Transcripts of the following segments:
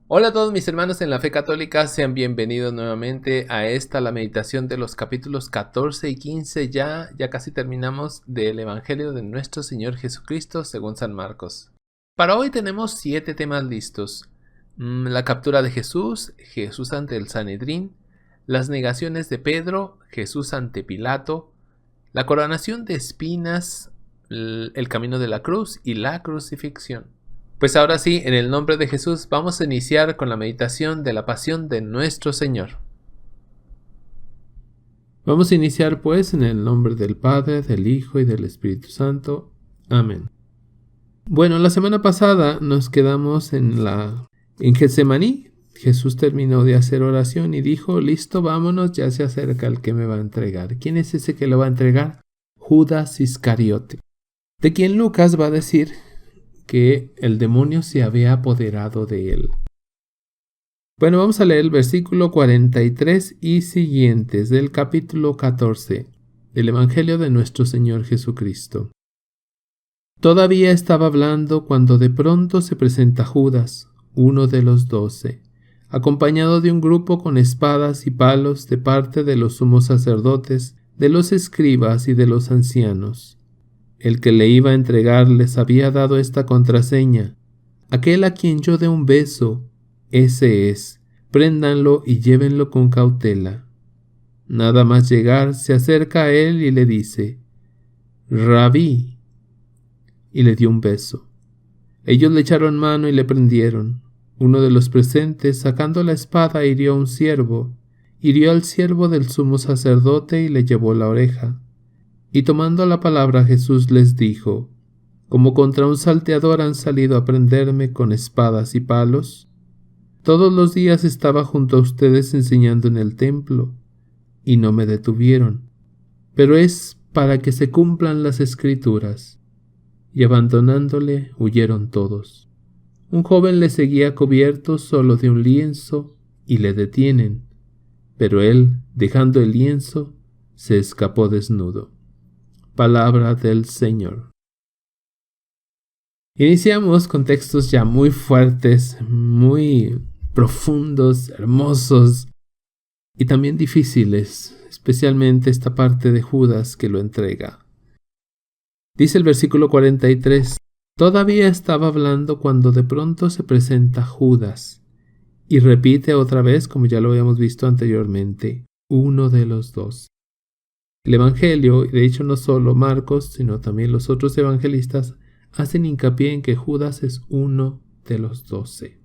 Hola a todos mis hermanos en la fe católica, sean bienvenidos nuevamente a la meditación de los capítulos 14 y 15. Ya casi terminamos del Evangelio de nuestro Señor Jesucristo según San Marcos. Para hoy tenemos 7 temas listos. La captura de Jesús, Jesús ante el Sanedrín, las negaciones de Pedro, Jesús ante Pilato, la coronación de espinas, el camino de la cruz y la crucifixión. Pues ahora sí, en el nombre de Jesús, vamos a iniciar con la meditación de la pasión de nuestro Señor. Vamos a iniciar pues en el nombre del Padre, del Hijo y del Espíritu Santo. Amén. Bueno, la semana pasada nos quedamos en Getsemaní. Jesús terminó de hacer oración y dijo, listo, vámonos, ya se acerca el que me va a entregar. ¿Quién es ese que lo va a entregar? Judas Iscariote, de quien Lucas va a decir que el demonio se había apoderado de él. Bueno, vamos a leer el versículo 43 y siguientes del capítulo 14 del Evangelio de nuestro Señor Jesucristo. Todavía estaba hablando cuando de pronto se presenta Judas, uno de los 12, acompañado de un grupo con espadas y palos de parte de los sumos sacerdotes, de los escribas y de los ancianos. El que le iba a entregar les había dado esta contraseña: aquel a quien yo dé un beso, ese es, préndanlo y llévenlo con cautela. Nada más llegar, se acerca a él y le dice, Rabí, y le dio un beso. Ellos le echaron mano y le prendieron. Uno de los presentes, sacando la espada, hirió a un siervo, hirió al siervo del sumo sacerdote y le llevó la oreja. Y tomando la palabra Jesús les dijo, ¿como contra un salteador han salido a prenderme con espadas y palos? Todos los días estaba junto a ustedes enseñando en el templo, y no me detuvieron. Pero es para que se cumplan las Escrituras. Y abandonándole, huyeron todos. Un joven le seguía cubierto solo de un lienzo, y le detienen. Pero él, dejando el lienzo, se escapó desnudo. Palabra del Señor. Iniciamos con textos ya muy fuertes, muy profundos, hermosos y también difíciles, especialmente esta parte de Judas que lo entrega. Dice el versículo 43, todavía estaba hablando cuando de pronto se presenta Judas y repite otra vez, como ya lo habíamos visto anteriormente, uno de los 12. El Evangelio, y de hecho no solo Marcos, sino también los otros evangelistas, hacen hincapié en que Judas es uno de los 12.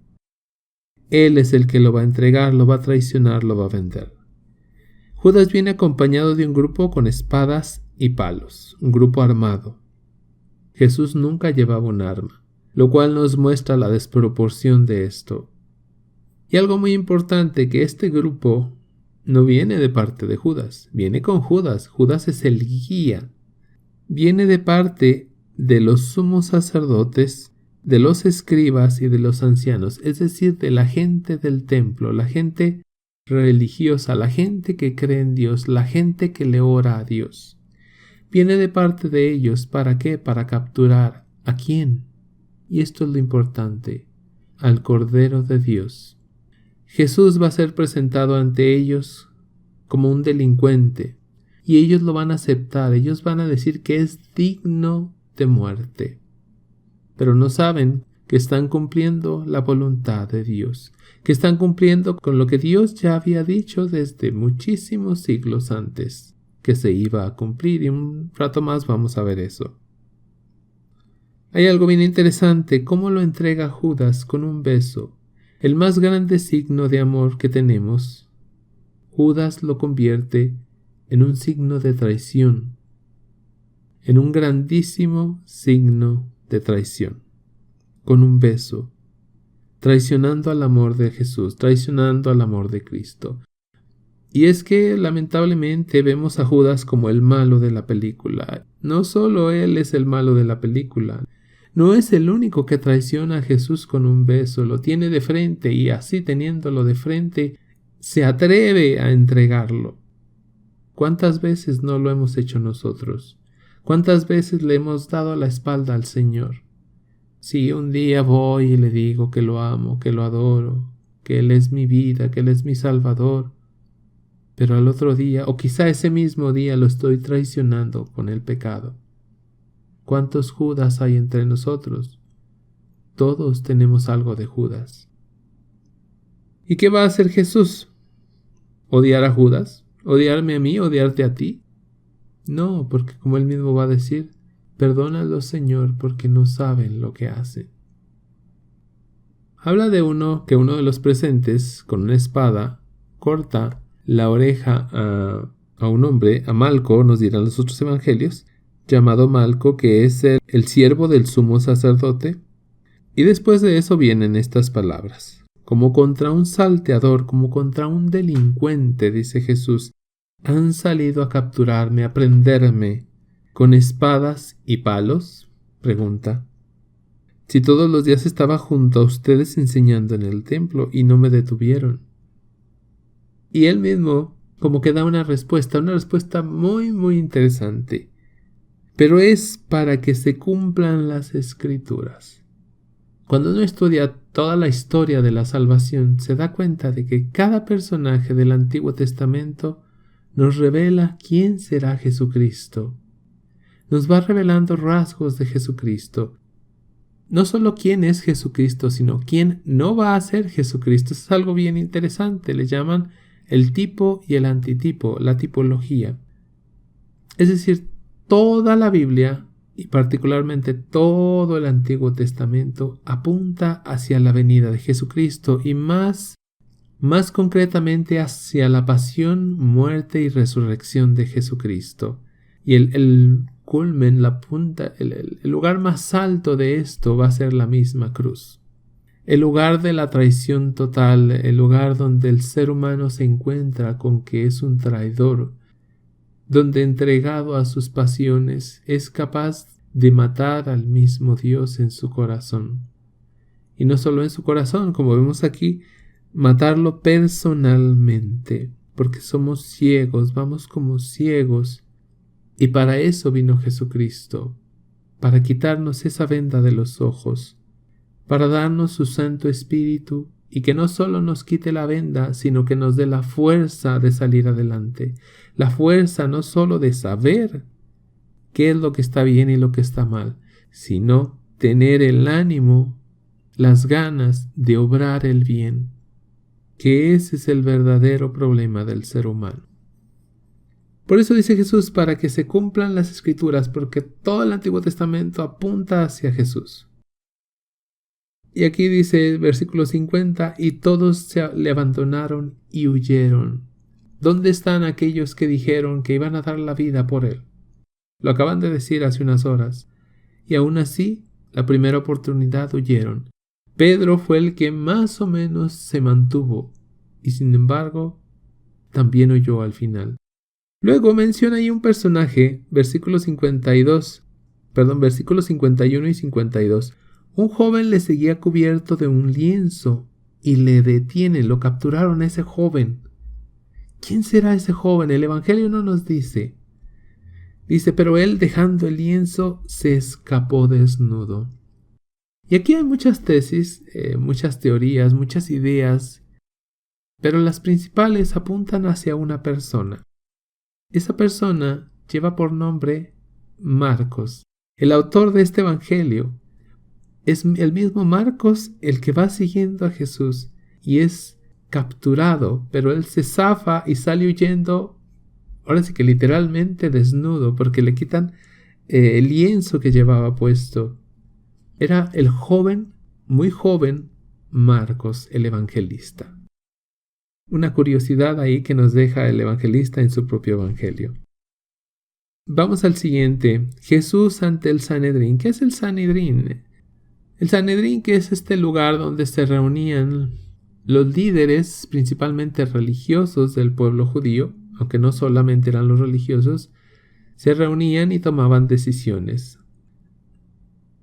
Él es el que lo va a entregar, lo va a traicionar, lo va a vender. Judas viene acompañado de un grupo con espadas y palos, un grupo armado. Jesús nunca llevaba un arma, lo cual nos muestra la desproporción de esto. Y algo muy importante, que este grupo no viene de parte de Judas, viene con Judas. Judas es el guía. Viene de parte de los sumos sacerdotes, de los escribas y de los ancianos, es decir, de la gente del templo, la gente religiosa, la gente que cree en Dios, la gente que le ora a Dios. Viene de parte de ellos, ¿para qué? Para capturar ¿a quién? Y esto es lo importante, al Cordero de Dios. Jesús va a ser presentado ante ellos como un delincuente y ellos lo van a aceptar, ellos van a decir que es digno de muerte, pero no saben que están cumpliendo la voluntad de Dios, que están cumpliendo con lo que Dios ya había dicho desde muchísimos siglos antes, que se iba a cumplir, y un rato más vamos a ver eso. Hay algo bien interesante, cómo lo entrega Judas con un beso. El más grande signo de amor que tenemos, Judas lo convierte en un signo de traición, en un grandísimo signo de traición, con un beso, traicionando al amor de Jesús, traicionando al amor de Cristo. Y es que lamentablemente vemos a Judas como el malo de la película. No solo él es el malo de la película, no es el único que traiciona a Jesús con un beso, lo tiene de frente y así teniéndolo de frente, se atreve a entregarlo. ¿Cuántas veces no lo hemos hecho nosotros? ¿Cuántas veces le hemos dado la espalda al Señor? Sí, un día voy y le digo que lo amo, que lo adoro, que Él es mi vida, que Él es mi Salvador, pero al otro día, o quizá ese mismo día, lo estoy traicionando con el pecado. ¿Cuántos Judas hay entre nosotros? Todos tenemos algo de Judas. ¿Y qué va a hacer Jesús? ¿Odiar a Judas? ¿Odiarme a mí? ¿Odiarte a ti? No, porque como Él mismo va a decir, perdónalos, Señor, porque no saben lo que hacen. Habla de uno de los presentes, con una espada, corta la oreja a un hombre, a Malco, nos dirán los otros evangelios, llamado Malco, que es el siervo del sumo sacerdote. Y después de eso vienen estas palabras. Como contra un salteador, como contra un delincuente, dice Jesús, han salido a capturarme, a prenderme, ¿con espadas y palos? Pregunta. Si todos los días estaba junto a ustedes enseñando en el templo y no me detuvieron. Y él mismo como que da una respuesta muy, muy interesante. Pero es para que se cumplan las Escrituras. Cuando uno estudia toda la historia de la salvación, se da cuenta de que cada personaje del Antiguo Testamento nos revela quién será Jesucristo. Nos va revelando rasgos de Jesucristo. No solo quién es Jesucristo, sino quién no va a ser Jesucristo. Eso es algo bien interesante. Le llaman el tipo y el antitipo, la tipología. Es decir, toda la Biblia, y particularmente todo el Antiguo Testamento, apunta hacia la venida de Jesucristo y más concretamente hacia la pasión, muerte y resurrección de Jesucristo. Y el culmen, la punta, el lugar más alto de esto va a ser la misma cruz. El lugar de la traición total, el lugar donde el ser humano se encuentra con que es un traidor, donde entregado a sus pasiones es capaz de matar al mismo Dios en su corazón. Y no solo en su corazón, como vemos aquí, matarlo personalmente, porque somos ciegos, vamos como ciegos. Y para eso vino Jesucristo, para quitarnos esa venda de los ojos, para darnos su Santo Espíritu y que no solo nos quite la venda, sino que nos dé la fuerza de salir adelante, la fuerza no solo de saber qué es lo que está bien y lo que está mal, sino tener el ánimo, las ganas de obrar el bien, que ese es el verdadero problema del ser humano. Por eso dice Jesús, para que se cumplan las Escrituras, porque todo el Antiguo Testamento apunta hacia Jesús. Y aquí dice, versículo 50, y todos le abandonaron y huyeron. ¿Dónde están aquellos que dijeron que iban a dar la vida por él? Lo acaban de decir hace unas horas. Y aún así, la primera oportunidad huyeron. Pedro fue el que más o menos se mantuvo, y sin embargo, también huyó al final. Luego menciona ahí un personaje, versículos 51 y 52. Un joven le seguía cubierto de un lienzo y le detienen, lo capturaron a ese joven. ¿Quién será ese joven? El Evangelio no nos dice. Dice, pero él dejando el lienzo se escapó desnudo. Y aquí hay muchas tesis, muchas teorías, muchas ideas, pero las principales apuntan hacia una persona. Esa persona lleva por nombre Marcos. El autor de este evangelio es el mismo Marcos el que va siguiendo a Jesús y es capturado, pero él se zafa y sale huyendo, ahora sí que literalmente desnudo, porque le quitan el lienzo que llevaba puesto. Era el joven, muy joven, Marcos, el evangelista. Una curiosidad ahí que nos deja el evangelista en su propio evangelio. Vamos al siguiente. Jesús ante el Sanedrín. ¿Qué es el Sanedrín? El Sanedrín, que es este lugar donde se reunían los líderes, principalmente religiosos del pueblo judío, aunque no solamente eran los religiosos, se reunían y tomaban decisiones.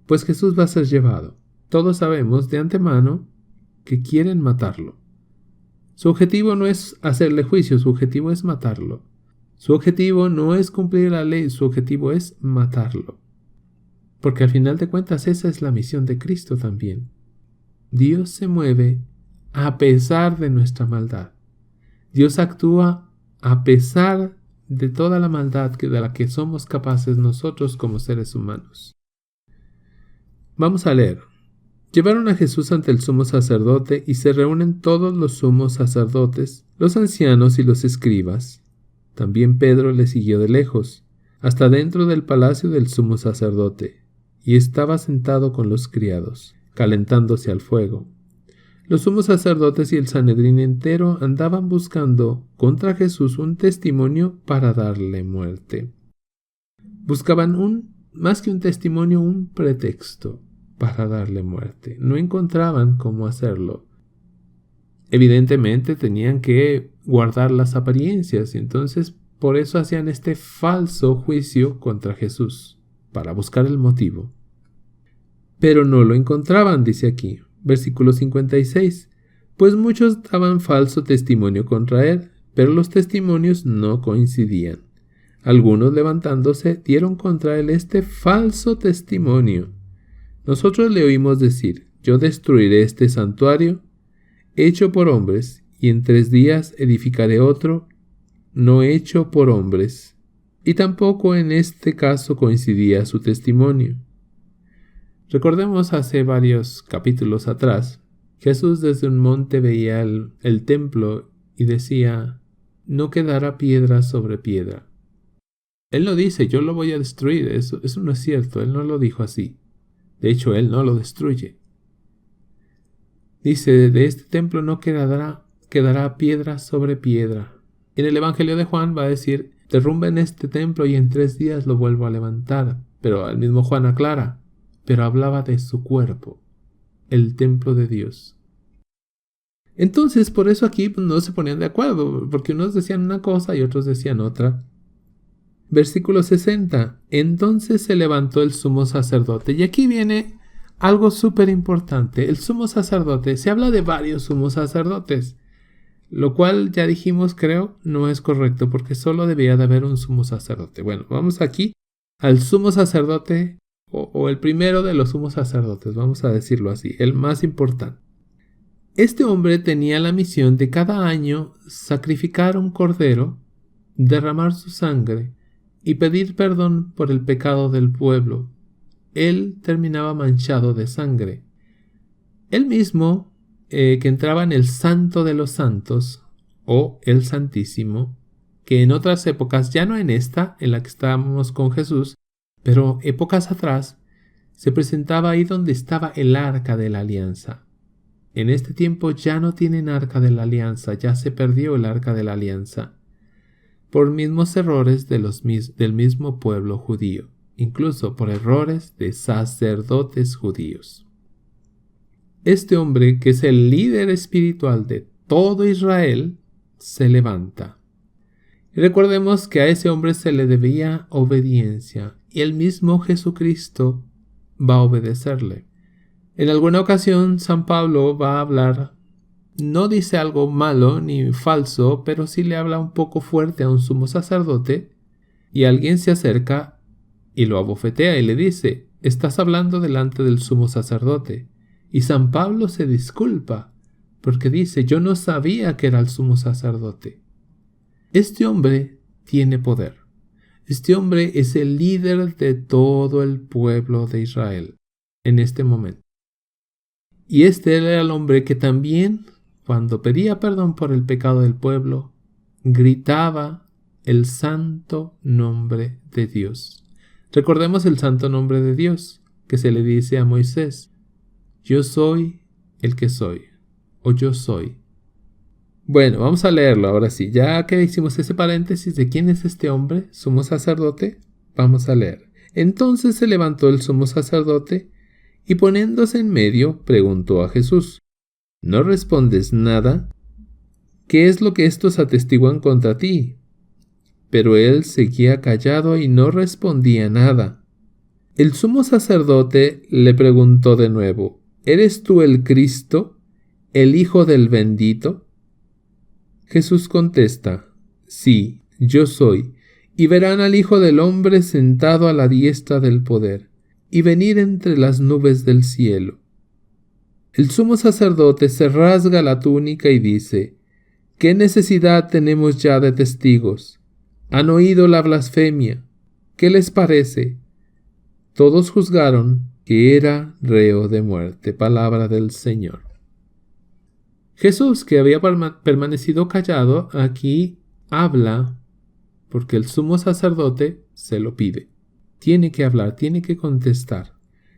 Pues Jesús va a ser llevado. Todos sabemos de antemano que quieren matarlo. Su objetivo no es hacerle juicio, su objetivo es matarlo. Su objetivo no es cumplir la ley, su objetivo es matarlo. Porque al final de cuentas esa es la misión de Cristo también. Dios se mueve a pesar de nuestra maldad. Dios actúa a pesar de toda la maldad de la que somos capaces nosotros como seres humanos. Vamos a leer. Llevaron a Jesús ante el sumo sacerdote y se reúnen todos los sumos sacerdotes, los ancianos y los escribas. También Pedro le siguió de lejos, hasta dentro del palacio del sumo sacerdote, y estaba sentado con los criados, calentándose al fuego. Los sumos sacerdotes y el Sanedrín entero andaban buscando contra Jesús un testimonio para darle muerte. Buscaban más que un testimonio, un pretexto para darle muerte. No encontraban cómo hacerlo. Evidentemente tenían que guardar las apariencias, y entonces por eso hacían este falso juicio contra Jesús, para buscar el motivo. Pero no lo encontraban, dice aquí, versículo 56, pues muchos daban falso testimonio contra él, pero los testimonios no coincidían. Algunos levantándose dieron contra él este falso testimonio. Nosotros le oímos decir, yo destruiré este santuario, hecho por hombres, y en 3 días edificaré otro, no hecho por hombres. Y tampoco en este caso coincidía su testimonio. Recordemos hace varios capítulos atrás, Jesús desde un monte veía el templo y decía, no quedará piedra sobre piedra. Él no dice, yo lo voy a destruir, eso no es cierto, él no lo dijo así. De hecho, él no lo destruye. Dice, de este templo no quedará piedra sobre piedra. En el Evangelio de Juan va a decir, derrumben este templo y en 3 días lo vuelvo a levantar. Pero el mismo Juan aclara, pero hablaba de su cuerpo, el templo de Dios. Entonces, por eso aquí no se ponían de acuerdo, porque unos decían una cosa y otros decían otra. Versículo 60. Entonces se levantó el sumo sacerdote. Y aquí viene algo súper importante. El sumo sacerdote, se habla de varios sumos sacerdotes, lo cual ya dijimos, creo, no es correcto, porque solo debía de haber un sumo sacerdote. Bueno, vamos aquí al sumo sacerdote, o el primero de los sumos sacerdotes, vamos a decirlo así, el más importante. Este hombre tenía la misión de cada año sacrificar un cordero, derramar su sangre y pedir perdón por el pecado del pueblo. Él terminaba manchado de sangre. Él mismo, que entraba en el Santo de los Santos, o el Santísimo, que en otras épocas, ya no en esta, en la que estábamos con Jesús, pero épocas atrás, se presentaba ahí donde estaba el Arca de la Alianza. En este tiempo ya no tienen Arca de la Alianza, ya se perdió el Arca de la Alianza, por mismos errores del mismo pueblo judío, incluso por errores de sacerdotes judíos. Este hombre, que es el líder espiritual de todo Israel, se levanta. Y recordemos que a ese hombre se le debía obediencia, y el mismo Jesucristo va a obedecerle. En alguna ocasión San Pablo va a hablar, no dice algo malo ni falso, pero sí le habla un poco fuerte a un sumo sacerdote, y alguien se acerca y lo abofetea y le dice, estás hablando delante del sumo sacerdote. Y San Pablo se disculpa, porque dice, yo no sabía que era el sumo sacerdote. Este hombre tiene poder. Este hombre es el líder de todo el pueblo de Israel en este momento. Y este era el hombre que también, cuando pedía perdón por el pecado del pueblo, gritaba el santo nombre de Dios. Recordemos el santo nombre de Dios que se le dice a Moisés. Yo soy el que soy, o yo soy. Bueno, vamos a leerlo ahora sí. Ya que hicimos ese paréntesis de quién es este hombre, sumo sacerdote, vamos a leer. Entonces se levantó el sumo sacerdote y poniéndose en medio, preguntó a Jesús, ¿no respondes nada? ¿Qué es lo que estos atestiguan contra ti? Pero él seguía callado y no respondía nada. El sumo sacerdote le preguntó de nuevo, ¿eres tú el Cristo, el Hijo del Bendito? Jesús contesta, sí, yo soy, y verán al Hijo del Hombre sentado a la diestra del poder, y venir entre las nubes del cielo. El sumo sacerdote se rasga la túnica y dice: ¿qué necesidad tenemos ya de testigos? Han oído la blasfemia. ¿Qué les parece? Todos juzgaron que era reo de muerte. Palabra del Señor. Jesús, que había permanecido callado, aquí habla porque el sumo sacerdote se lo pide. Tiene que hablar, tiene que contestar.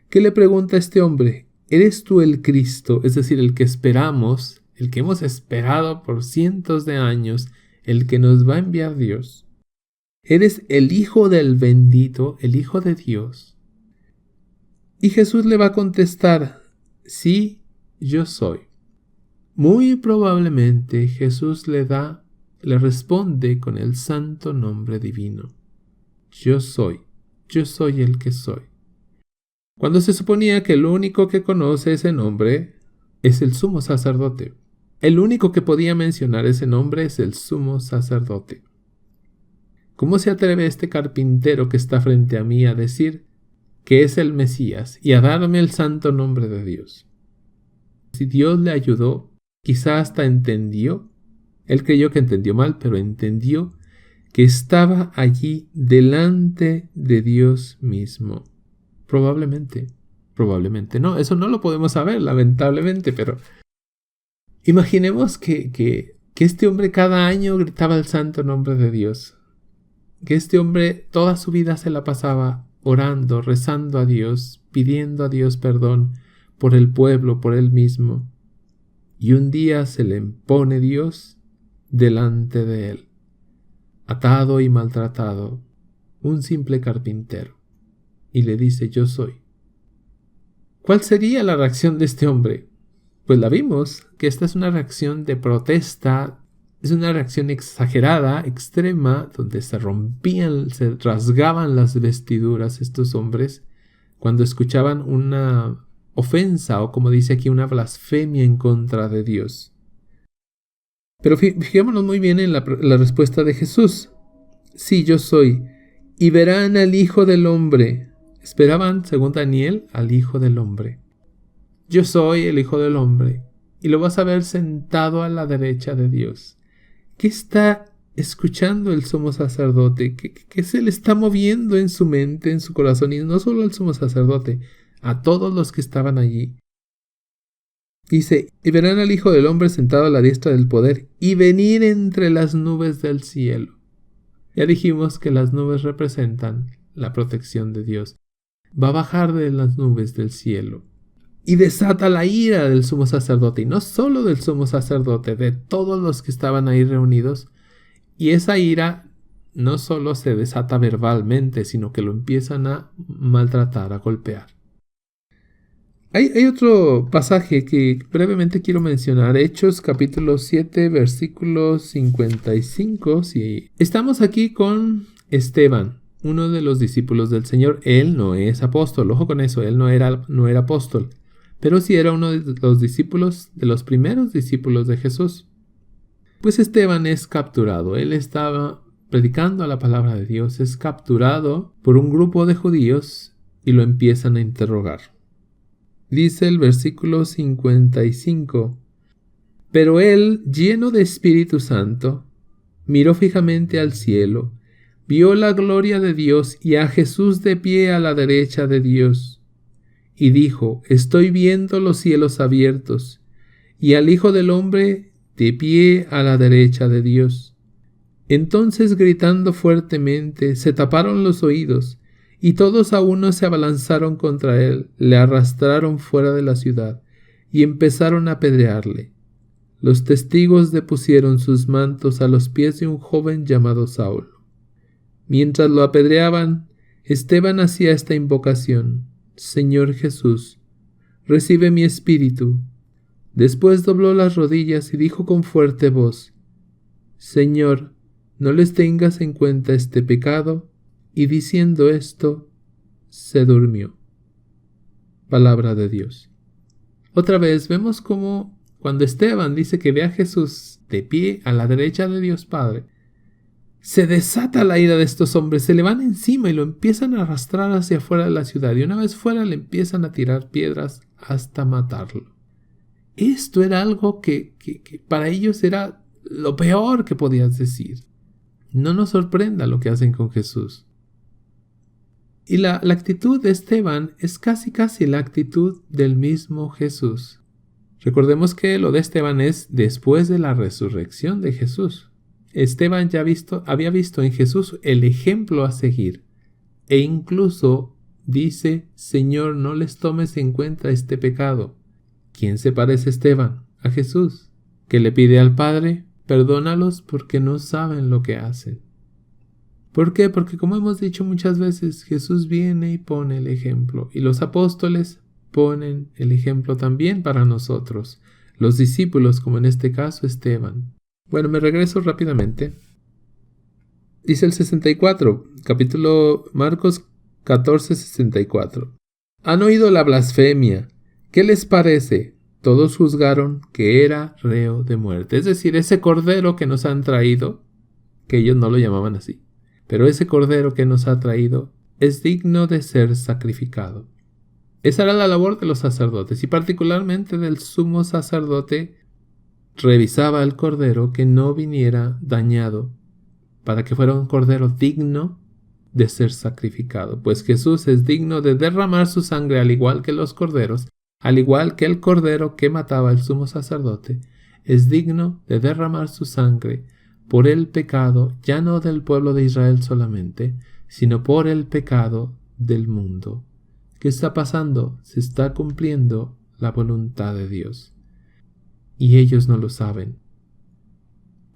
¿Qué le pregunta a este hombre? ¿Eres tú el Cristo? Es decir, el que esperamos, el que hemos esperado por cientos de años, el que nos va a enviar Dios. ¿Eres el Hijo del bendito, el Hijo de Dios? Y Jesús le va a contestar: sí, yo soy. Muy probablemente Jesús le responde con el santo nombre divino. Yo soy el que soy. Cuando se suponía que el único que conoce ese nombre es el sumo sacerdote. El único que podía mencionar ese nombre es el sumo sacerdote. ¿Cómo se atreve este carpintero que está frente a mí a decir que es el Mesías y a darme el santo nombre de Dios? Si Dios le ayudó, quizá hasta entendió, él creyó que entendió mal, pero entendió que estaba allí delante de Dios mismo. Probablemente no, eso no lo podemos saber, lamentablemente, pero imaginemos que este hombre cada año gritaba el santo nombre de Dios, que este hombre toda su vida se la pasaba orando, rezando a Dios, pidiendo a Dios perdón por el pueblo, por él mismo, y un día se le impone Dios delante de él, atado y maltratado, un simple carpintero, y le dice: yo soy. ¿Cuál sería la reacción de este hombre? Pues la vimos, que esta es una reacción de protesta, es una reacción exagerada, extrema, donde se rasgaban las vestiduras estos hombres cuando escuchaban una ofensa, o como dice aquí, una blasfemia en contra de Dios. Pero fijémonos muy bien en la respuesta de Jesús. Sí, yo soy. Y verán al Hijo del Hombre. Esperaban, según Daniel, al Hijo del Hombre. Yo soy el Hijo del Hombre. Y lo vas a ver sentado a la derecha de Dios. ¿Qué está escuchando el sumo sacerdote? ¿Qué se le está moviendo en su mente, en su corazón? Y no solo al sumo sacerdote, a todos los que estaban allí. Dice: y verán al Hijo del Hombre sentado a la diestra del poder y venir entre las nubes del cielo. Ya dijimos que las nubes representan la protección de Dios. Va a bajar de las nubes del cielo y desata la ira del sumo sacerdote, y no solo del sumo sacerdote, de todos los que estaban ahí reunidos. Y esa ira no solo se desata verbalmente, sino que lo empiezan a maltratar, a golpear. Hay otro pasaje que brevemente quiero mencionar, Hechos capítulo 7, versículo 55. Sí. Estamos aquí con Esteban, uno de los discípulos del Señor. Él no es apóstol, ojo con eso, él no era apóstol, pero sí era uno de los discípulos, de los primeros discípulos de Jesús. Pues Esteban es capturado, él estaba predicando la palabra de Dios, es capturado por un grupo de judíos y lo empiezan a interrogar. Dice el versículo 55: pero él, lleno de Espíritu Santo, miró fijamente al cielo, vio la gloria de Dios y a Jesús de pie a la derecha de Dios, y dijo: estoy viendo los cielos abiertos, y al Hijo del Hombre de pie a la derecha de Dios. Entonces, gritando fuertemente, se taparon los oídos, y todos a uno se abalanzaron contra él, le arrastraron fuera de la ciudad, y empezaron a apedrearle. Los testigos depusieron sus mantos a los pies de un joven llamado Saulo. Mientras lo apedreaban, Esteban hacía esta invocación: Señor Jesús, recibe mi espíritu. Después dobló las rodillas y dijo con fuerte voz: Señor, no les tengas en cuenta este pecado. Y diciendo esto, se durmió. Palabra de Dios. Otra vez vemos cómo cuando Esteban dice que ve a Jesús de pie a la derecha de Dios Padre, se desata la ira de estos hombres, se le van encima y lo empiezan a arrastrar hacia afuera de la ciudad, y una vez fuera le empiezan a tirar piedras hasta matarlo. Esto era algo que para ellos era lo peor que podías decir. No nos sorprenda lo que hacen con Jesús. Y la actitud de Esteban es casi la actitud del mismo Jesús. Recordemos que lo de Esteban es después de la resurrección de Jesús. Esteban ya había visto en Jesús el ejemplo a seguir. E incluso dice: Señor, no les tomes en cuenta este pecado. ¿Quién se parece a Esteban? A Jesús, que le pide al Padre: perdónalos porque no saben lo que hacen. ¿Por qué? Porque, como hemos dicho muchas veces, Jesús viene y pone el ejemplo, y los apóstoles ponen el ejemplo también para nosotros, los discípulos, como en este caso Esteban. Bueno, me regreso rápidamente. Dice el 64, capítulo Marcos 14, 64. Han oído la blasfemia. ¿Qué les parece? Todos juzgaron que era reo de muerte. Es decir, ese cordero que nos han traído, que ellos no lo llamaban así, pero ese cordero que nos ha traído es digno de ser sacrificado. Esa era la labor de los sacerdotes, y particularmente del sumo sacerdote. Revisaba el cordero que no viniera dañado, para que fuera un cordero digno de ser sacrificado, pues Jesús es digno de derramar su sangre al igual que los corderos, al igual que el cordero que mataba el sumo sacerdote, es digno de derramar su sangre por el pecado, ya no del pueblo de Israel solamente, sino por el pecado del mundo. ¿Qué está pasando? Se está cumpliendo la voluntad de Dios. Y ellos no lo saben.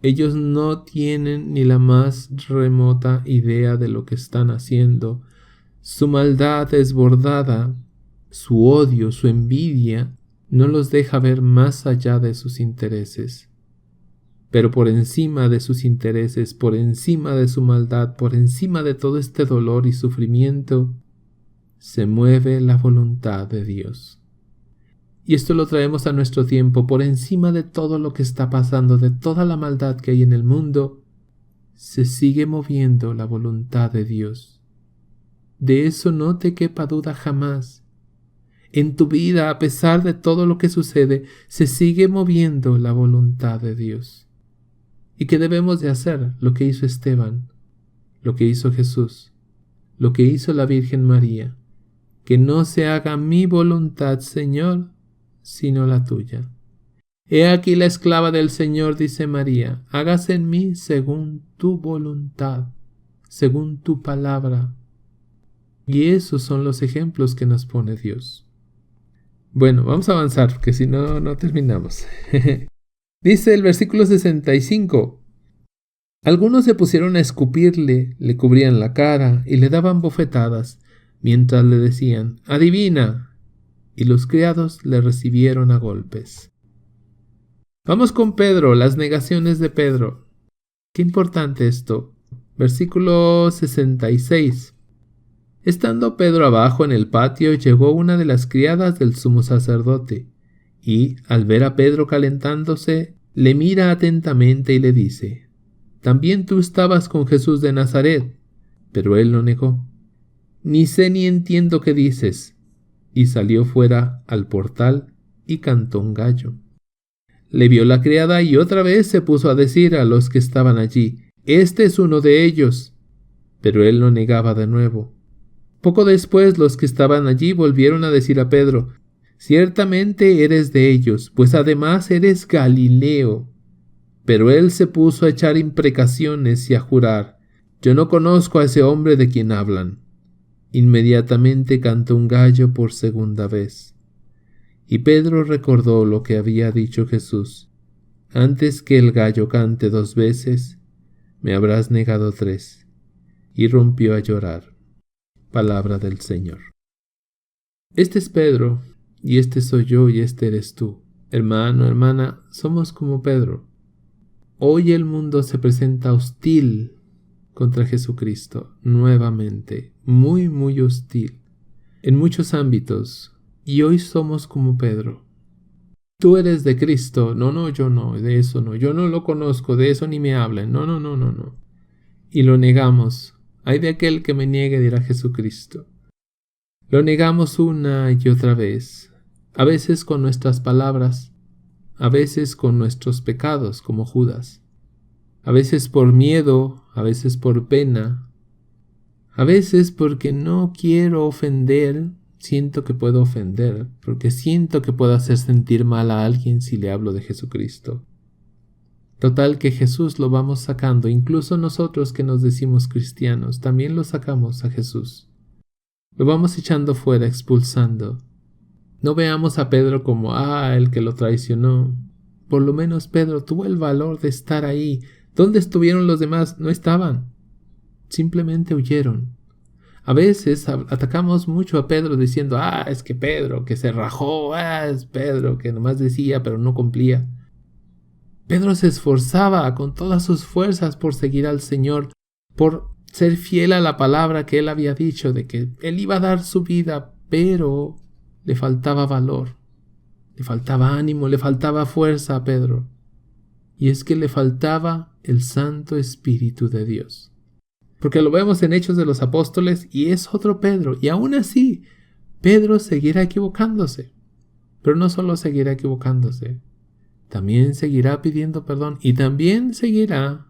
Ellos no tienen ni la más remota idea de lo que están haciendo. Su maldad desbordada, su odio, su envidia, no los deja ver más allá de sus intereses. Pero por encima de sus intereses, por encima de su maldad, por encima de todo este dolor y sufrimiento, se mueve la voluntad de Dios. Y esto lo traemos a nuestro tiempo. Por encima de todo lo que está pasando, de toda la maldad que hay en el mundo, se sigue moviendo la voluntad de Dios. De eso no te quepa duda jamás. En tu vida, a pesar de todo lo que sucede, se sigue moviendo la voluntad de Dios. ¿Y qué debemos de hacer? Lo que hizo Esteban, lo que hizo Jesús, lo que hizo la Virgen María. Que no se haga mi voluntad, Señor, sino la tuya. He aquí la esclava del Señor, dice María, hágase en mí según tu voluntad, según tu palabra. Y esos son los ejemplos que nos pone Dios. Bueno, vamos a avanzar, porque si no, no terminamos. Dice el versículo 65. Algunos se pusieron a escupirle, le cubrían la cara y le daban bofetadas, mientras le decían: adivina. Y los criados le recibieron a golpes. Vamos con Pedro, las negaciones de Pedro. Qué importante esto. Versículo 66. Estando Pedro abajo en el patio, llegó una de las criadas del sumo sacerdote, y, al ver a Pedro calentándose, le mira atentamente y le dice: ¿también tú estabas con Jesús de Nazaret? Pero él lo negó. Ni sé ni entiendo qué dices. Y salió fuera al portal y cantó un gallo. Le vio la criada y otra vez se puso a decir a los que estaban allí: este es uno de ellos. Pero él lo negaba de nuevo. Poco después los que estaban allí volvieron a decir a Pedro: ciertamente eres de ellos, pues además eres Galileo. Pero él se puso a echar imprecaciones y a jurar: yo no conozco a ese hombre de quien hablan. Inmediatamente cantó un gallo por segunda vez. Y Pedro recordó lo que había dicho Jesús: antes que el gallo cante 2 veces, me habrás negado 3. Y rompió a llorar. Palabra del Señor. Este es Pedro, y este soy yo, y este eres tú. Hermano, hermana, somos como Pedro. Hoy el mundo se presenta hostil contra Jesucristo, nuevamente, muy hostil, en muchos ámbitos, y hoy somos como Pedro. Tú eres de Cristo, no, yo no, de eso no, yo no lo conozco, de eso ni me hablen, no. Y lo negamos. Ay de aquel que me niegue, dirá Jesucristo. Lo negamos una y otra vez, a veces con nuestras palabras, a veces con nuestros pecados, como Judas, a veces por miedo, a veces por pena, a veces porque no quiero ofender, siento que puedo ofender, porque siento que puedo hacer sentir mal a alguien si le hablo de Jesucristo. Total que Jesús lo vamos sacando, incluso nosotros que nos decimos cristianos, también lo sacamos a Jesús. Lo vamos echando fuera, expulsando. No veamos a Pedro como, el que lo traicionó. Por lo menos Pedro tuvo el valor de estar ahí. ¿Dónde estuvieron los demás? No estaban. Simplemente huyeron. A veces atacamos mucho a Pedro diciendo, es que Pedro que se rajó, es Pedro que nomás decía pero no cumplía. Pedro se esforzaba con todas sus fuerzas por seguir al Señor, por ser fiel a la palabra que él había dicho, de que él iba a dar su vida, pero le faltaba valor, le faltaba ánimo, le faltaba fuerza a Pedro. Y es que le faltaba el Santo Espíritu de Dios. Porque lo vemos en Hechos de los Apóstoles y es otro Pedro. Y aún así, Pedro seguirá equivocándose. Pero no solo seguirá equivocándose, también seguirá pidiendo perdón y también seguirá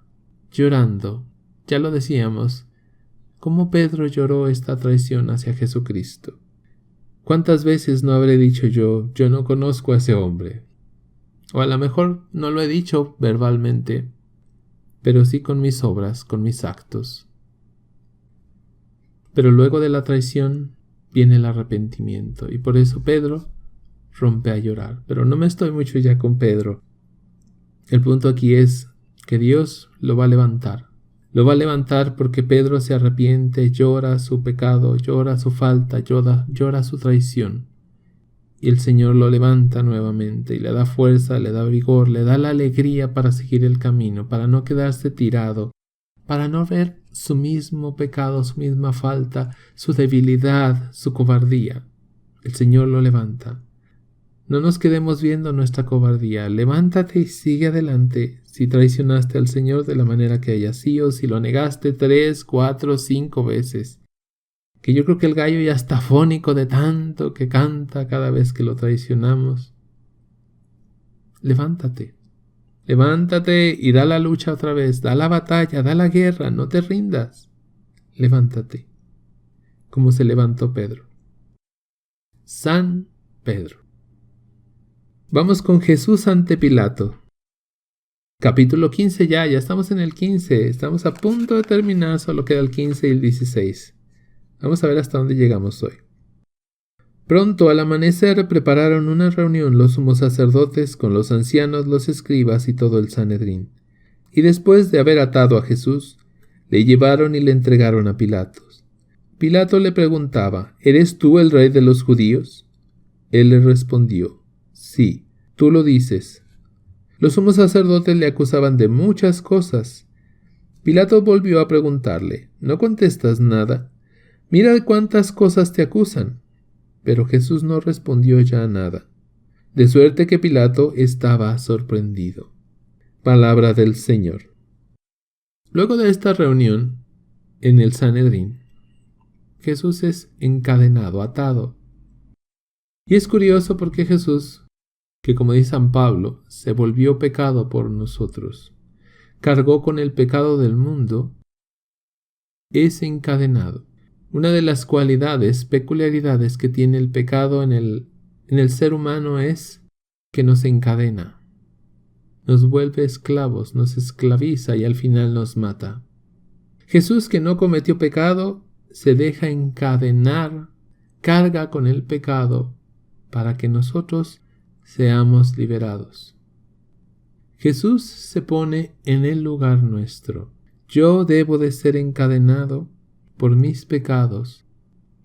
llorando. Ya lo decíamos, cómo Pedro lloró esta traición hacia Jesucristo. ¿Cuántas veces no habré dicho yo no conozco a ese hombre? O a lo mejor no lo he dicho verbalmente, pero sí con mis obras, con mis actos. Pero luego de la traición viene el arrepentimiento y por eso Pedro rompe a llorar. Pero no me estoy mucho ya con Pedro. El punto aquí es que Dios lo va a levantar. Lo va a levantar porque Pedro se arrepiente, llora su pecado, llora su falta, llora su traición. Y el Señor lo levanta nuevamente y le da fuerza, le da vigor, le da la alegría para seguir el camino, para no quedarse tirado, para no ver su mismo pecado, su misma falta, su debilidad, su cobardía. El Señor lo levanta. No nos quedemos viendo nuestra cobardía. Levántate y sigue adelante. Si traicionaste al Señor de la manera que haya sido, si lo negaste 3, 4, 5 veces. Que yo creo que el gallo ya está afónico de tanto que canta cada vez que lo traicionamos. Levántate. Levántate y da la lucha otra vez. Da la batalla, da la guerra. No te rindas. Levántate. Como se levantó Pedro. San Pedro. Vamos con Jesús ante Pilato. Capítulo 15 ya estamos en el 15. Estamos a punto de terminar, solo queda el 15 y el 16. Vamos a ver hasta dónde llegamos hoy. Pronto al amanecer prepararon una reunión los sumos sacerdotes con los ancianos, los escribas y todo el Sanedrín. Y después de haber atado a Jesús, le llevaron y le entregaron a Pilato. Pilato le preguntaba, ¿eres tú el rey de los judíos? Él le respondió, sí, tú lo dices. Los sumos sacerdotes le acusaban de muchas cosas. Pilato volvió a preguntarle, ¿no contestas nada? Mira cuántas cosas te acusan. Pero Jesús no respondió ya nada, de suerte que Pilato estaba sorprendido. Palabra del Señor. Luego de esta reunión, en el Sanedrín, Jesús es encadenado, atado. Y es curioso porque Jesús, que como dice San Pablo, se volvió pecado por nosotros, cargó con el pecado del mundo, es encadenado. Una de las peculiaridades que tiene el pecado en el ser humano es que nos encadena, nos vuelve esclavos, nos esclaviza y al final nos mata. Jesús, que no cometió pecado, se deja encadenar, carga con el pecado para que nosotros seamos liberados. Jesús se pone en el lugar nuestro. Yo debo de ser encadenado por mis pecados,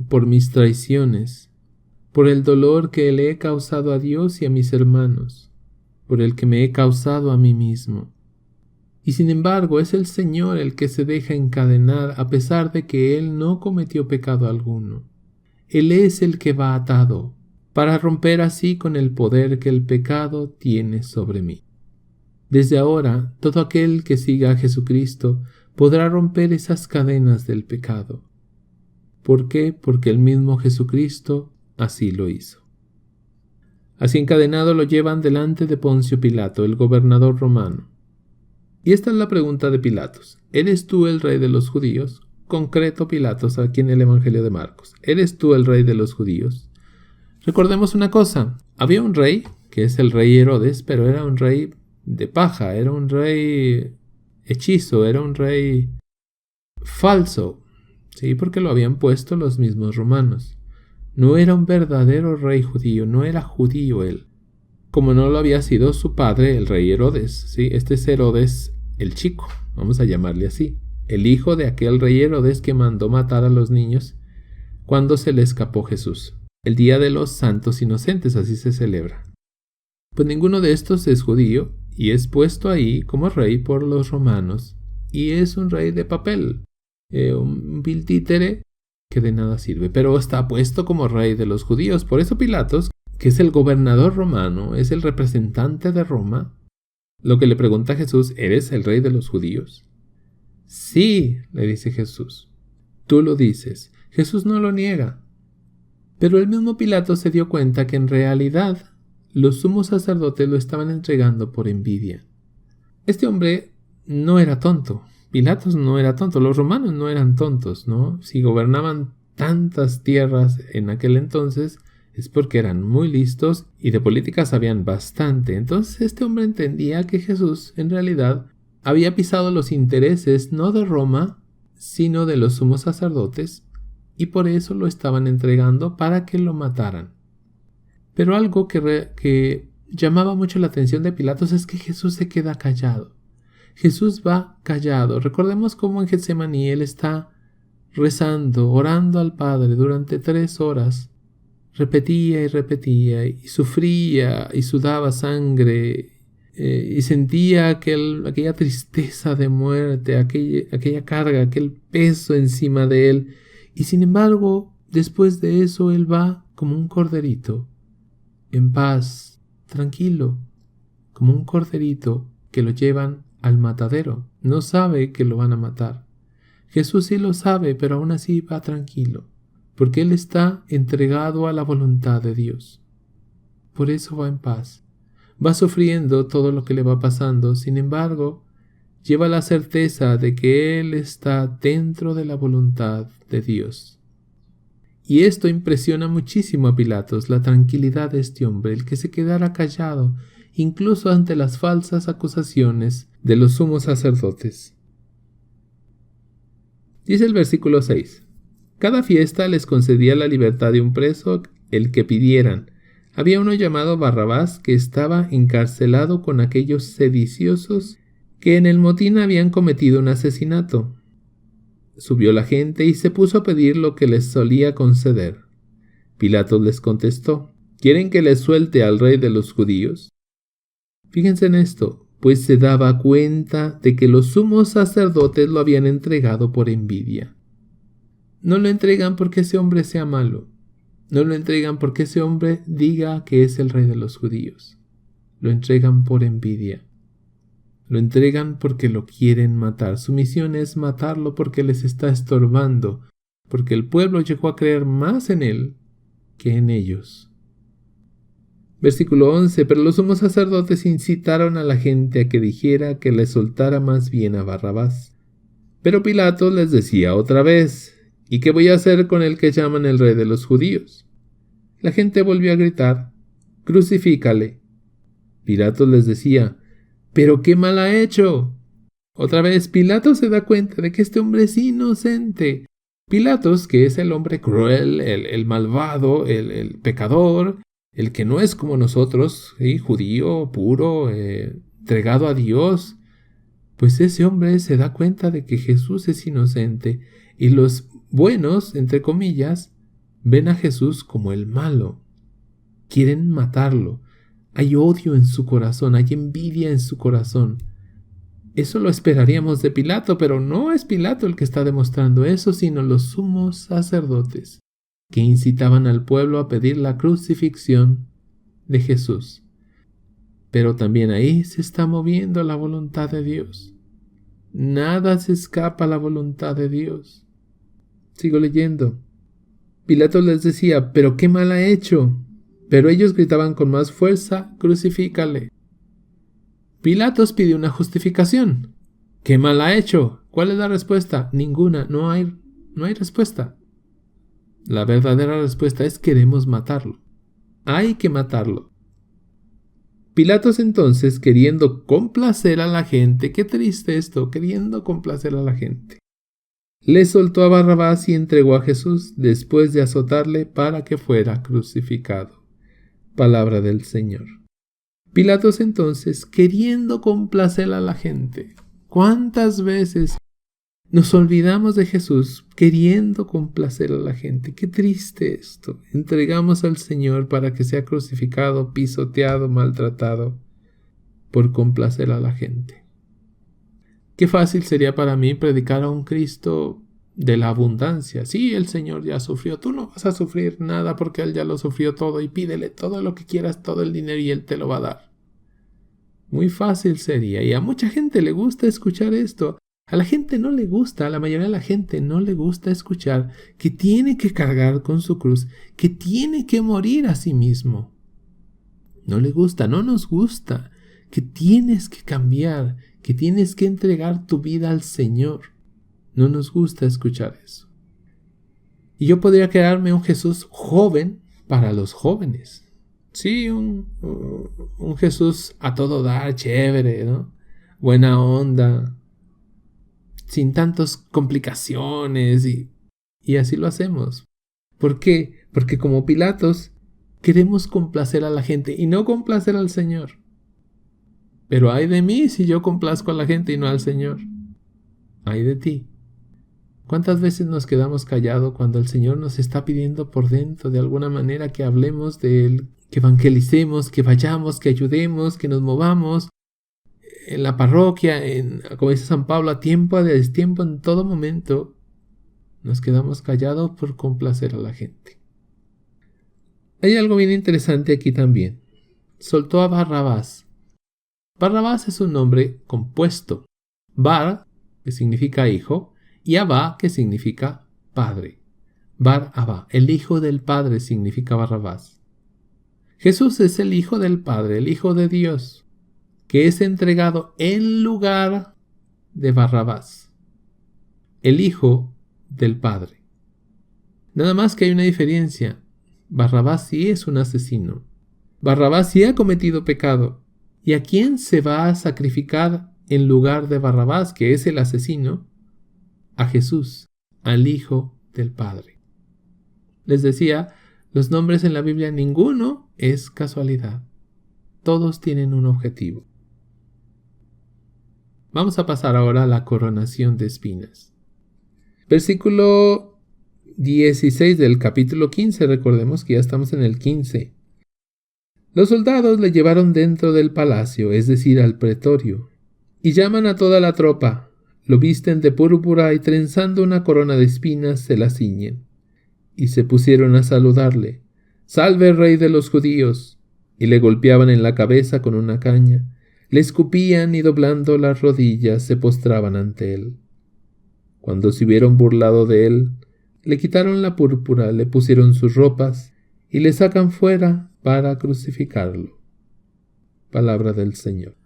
por mis traiciones, por el dolor que le he causado a Dios y a mis hermanos, por el que me he causado a mí mismo. Y sin embargo es el Señor el que se deja encadenar a pesar de que Él no cometió pecado alguno. Él es el que va atado, para romper así con el poder que el pecado tiene sobre mí. Desde ahora, todo aquel que siga a Jesucristo podrá romper esas cadenas del pecado. ¿Por qué? Porque el mismo Jesucristo así lo hizo. Así encadenado lo llevan delante de Poncio Pilato, el gobernador romano. Y esta es la pregunta de Pilatos. ¿Eres tú el rey de los judíos? Concreto Pilatos aquí en el Evangelio de Marcos. ¿Eres tú el rey de los judíos? Recordemos una cosa. Había un rey, que es el rey Herodes, pero era un rey de paja, era un rey hechizo, era un rey falso. Sí, porque lo habían puesto los mismos romanos. No era un verdadero rey judío, no era judío él. Como no lo había sido su padre, el rey Herodes. ¿Sí? Este es Herodes el Chico, vamos a llamarle así. El hijo de aquel rey Herodes que mandó matar a los niños cuando se le escapó Jesús. El Día de los Santos Inocentes, así se celebra. Pues ninguno de estos es judío y es puesto ahí como rey por los romanos. Y es un rey de papel, un vil títere que de nada sirve, pero está puesto como rey de los judíos. Por eso Pilatos, que es el gobernador romano, es el representante de Roma, lo que le pregunta a Jesús, ¿eres el rey de los judíos? Sí, le dice Jesús. Tú lo dices. Jesús no lo niega. Pero el mismo Pilato se dio cuenta que en realidad los sumos sacerdotes lo estaban entregando por envidia. Este hombre no era tonto. Pilatos no era tonto. Los romanos no eran tontos, ¿no? Si gobernaban tantas tierras en aquel entonces es porque eran muy listos y de política sabían bastante. Entonces este hombre entendía que Jesús en realidad había pisado los intereses no de Roma, sino de los sumos sacerdotes, y por eso lo estaban entregando para que lo mataran. Pero algo que llamaba mucho la atención de Pilatos es que Jesús se queda callado. Jesús va callado. Recordemos cómo en Getsemaní él está rezando, orando al Padre durante 3 horas. Repetía y repetía, y sufría y sudaba sangre, y sentía aquella tristeza de muerte, aquella carga, aquel peso encima de él. Y sin embargo, después de eso, él va como un corderito, en paz, tranquilo, como un corderito que lo llevan al matadero. No sabe que lo van a matar. Jesús sí lo sabe, pero aún así va tranquilo, porque él está entregado a la voluntad de Dios. Por eso va en paz. Va sufriendo todo lo que le va pasando, sin embargo, lleva la certeza de que él está dentro de la voluntad de Dios. Y esto impresiona muchísimo a Pilatos, la tranquilidad de este hombre, el que se quedara callado, incluso ante las falsas acusaciones de los sumos sacerdotes. Dice el versículo 6. Cada fiesta les concedía la libertad de un preso, el que pidieran. Había uno llamado Barrabás que estaba encarcelado con aquellos sediciosos que en el motín habían cometido un asesinato. Subió la gente y se puso a pedir lo que les solía conceder. Pilatos les contestó, ¿quieren que les suelte al rey de los judíos? Fíjense en esto, pues se daba cuenta de que los sumos sacerdotes lo habían entregado por envidia. No lo entregan porque ese hombre sea malo. No lo entregan porque ese hombre diga que es el rey de los judíos. Lo entregan por envidia. Lo entregan porque lo quieren matar. Su misión es matarlo porque les está estorbando, porque el pueblo llegó a creer más en él que en ellos. Versículo 11. Pero los sumos sacerdotes incitaron a la gente a que dijera que le soltara más bien a Barrabás. Pero Pilato les decía otra vez, ¿y qué voy a hacer con el que llaman el rey de los judíos? La gente volvió a gritar, crucifícale. Pilato les decía, ¿pero qué mal ha hecho? Otra vez Pilato se da cuenta de que este hombre es inocente. Pilatos, que es el hombre cruel, el malvado, el pecador, el que no es como nosotros, ¿sí? Judío, puro, entregado a Dios, pues ese hombre se da cuenta de que Jesús es inocente y los buenos, entre comillas, ven a Jesús como el malo. Quieren matarlo. Hay odio en su corazón, hay envidia en su corazón. Eso lo esperaríamos de Pilato, pero no es Pilato el que está demostrando eso, sino los sumos sacerdotes, que incitaban al pueblo a pedir la crucifixión de Jesús. Pero también ahí se está moviendo la voluntad de Dios. Nada se escapa a la voluntad de Dios. Sigo leyendo. Pilato les decía, ¿pero qué mal ha hecho? Pero ellos gritaban con más fuerza: «¡Crucifícale!». Pilatos pidió una justificación. ¿Qué mal ha hecho? ¿Cuál es la respuesta? Ninguna, no hay respuesta. La verdadera respuesta es: queremos matarlo. Hay que matarlo. Pilatos entonces, queriendo complacer a la gente, qué triste esto, queriendo complacer a la gente, le soltó a Barrabás y entregó a Jesús después de azotarle para que fuera crucificado. Palabra del Señor. Pilatos entonces, queriendo complacer a la gente. ¿Cuántas veces nos olvidamos de Jesús queriendo complacer a la gente? Qué triste esto. Entregamos al Señor para que sea crucificado, pisoteado, maltratado, por complacer a la gente. Qué fácil sería para mí predicar a un Cristo de la abundancia. Sí, el Señor ya sufrió. Tú no vas a sufrir nada porque Él ya lo sufrió todo, y pídele todo lo que quieras, todo el dinero, y Él te lo va a dar. Muy fácil sería, y a mucha gente le gusta escuchar esto. A la gente no le gusta, a la mayoría de la gente no le gusta escuchar que tiene que cargar con su cruz, que tiene que morir a sí mismo. No le gusta, no nos gusta, que tienes que cambiar, que tienes que entregar tu vida al Señor. No nos gusta escuchar eso. Y yo podría crearme un Jesús joven para los jóvenes. Sí, un Jesús a todo dar, chévere, ¿no? Buena onda, sin tantas complicaciones, y así lo hacemos. ¿Por qué? Porque como Pilatos queremos complacer a la gente y no complacer al Señor. Pero ay de mí si yo complazco a la gente y no al Señor. Ay de ti. ¿Cuántas veces nos quedamos callados cuando el Señor nos está pidiendo por dentro de alguna manera que hablemos de Él, que evangelicemos, que vayamos, que ayudemos, que nos movamos en la parroquia, como dice San Pablo, a tiempo, a destiempo, en todo momento? Nos quedamos callados por complacer a la gente. Hay algo bien interesante aquí también. Soltó a Barrabás. Barrabás es un nombre compuesto. Bar, que significa hijo, y Abba, que significa padre. Bar Abba, el hijo del Padre, significa Barrabás. Jesús es el hijo del Padre, el hijo de Dios, que es entregado en lugar de Barrabás, el hijo del Padre. Nada más que hay una diferencia. Barrabás sí es un asesino. Barrabás sí ha cometido pecado. ¿Y a quién se va a sacrificar en lugar de Barrabás, que es el asesino? A Jesús, al Hijo del Padre. Les decía, los nombres en la Biblia, ninguno es casualidad. Todos tienen un objetivo. Vamos a pasar ahora a la coronación de espinas. Versículo 16 del capítulo 15, recordemos que ya estamos en el 15. Los soldados le llevaron dentro del palacio, es decir, al pretorio, y llaman a toda la tropa. Lo visten de púrpura y trenzando una corona de espinas se la ciñen. Y se pusieron a saludarle: «Salve, Rey de los judíos», y le golpeaban en la cabeza con una caña, le escupían y doblando las rodillas se postraban ante él. Cuando se hubieron burlado de él, le quitaron la púrpura, le pusieron sus ropas y le sacan fuera para crucificarlo. Palabra del Señor.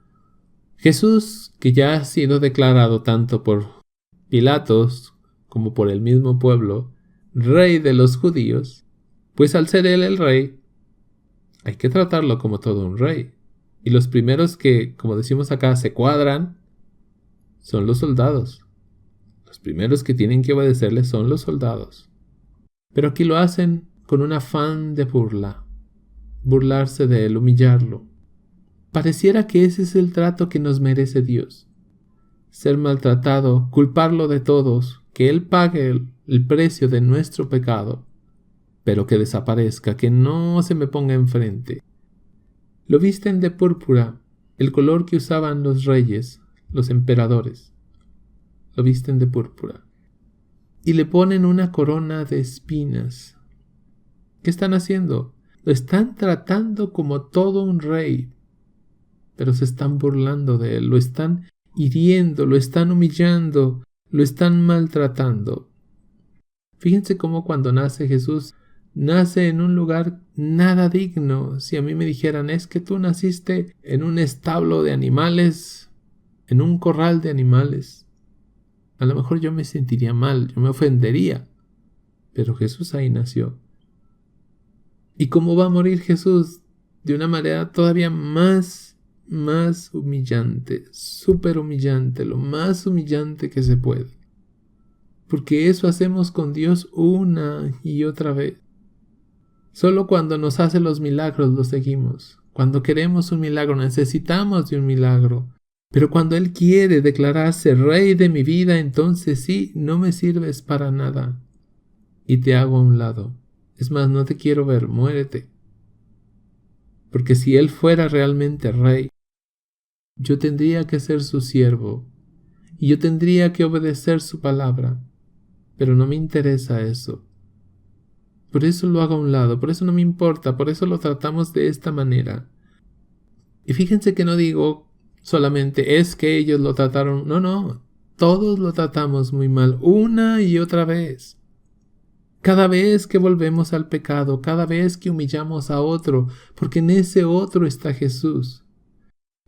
Jesús, que ya ha sido declarado tanto por Pilatos como por el mismo pueblo Rey de los judíos, pues al ser él el rey, hay que tratarlo como todo un rey. Y los primeros que, como decimos acá, se cuadran son los soldados. Los primeros que tienen que obedecerle son los soldados. Pero aquí lo hacen con un afán de burla, burlarse de él, humillarlo. Pareciera que ese es el trato que nos merece Dios. Ser maltratado, culparlo de todos, que Él pague el precio de nuestro pecado, pero que desaparezca, que no se me ponga enfrente. Lo visten de púrpura, el color que usaban los reyes, los emperadores. Lo visten de púrpura. Y le ponen una corona de espinas. ¿Qué están haciendo? Lo están tratando como todo un rey, pero se están burlando de él, lo están hiriendo, lo están humillando, lo están maltratando. Fíjense cómo cuando nace Jesús nace en un lugar nada digno. Si a mí me dijeran, es que tú naciste en un establo de animales, en un corral de animales, a lo mejor yo me sentiría mal, yo me ofendería. Pero Jesús ahí nació. ¿Y cómo va a morir Jesús? De una manera todavía más humillante, súper humillante, lo más humillante que se puede. Porque eso hacemos con Dios una y otra vez. Solo cuando nos hace los milagros los seguimos. Cuando queremos un milagro, necesitamos de un milagro. Pero cuando Él quiere declararse Rey de mi vida, entonces sí, no me sirves para nada. Y te hago a un lado. Es más, no te quiero ver, muérete. Porque si Él fuera realmente Rey, yo tendría que ser su siervo. Y yo tendría que obedecer su palabra. Pero no me interesa eso. Por eso lo hago a un lado, por eso no me importa, por eso lo tratamos de esta manera. Y fíjense que no digo solamente es que ellos lo trataron, no, todos lo tratamos muy mal, una y otra vez. Cada vez que volvemos al pecado, cada vez que humillamos a otro, porque en ese otro está Jesús.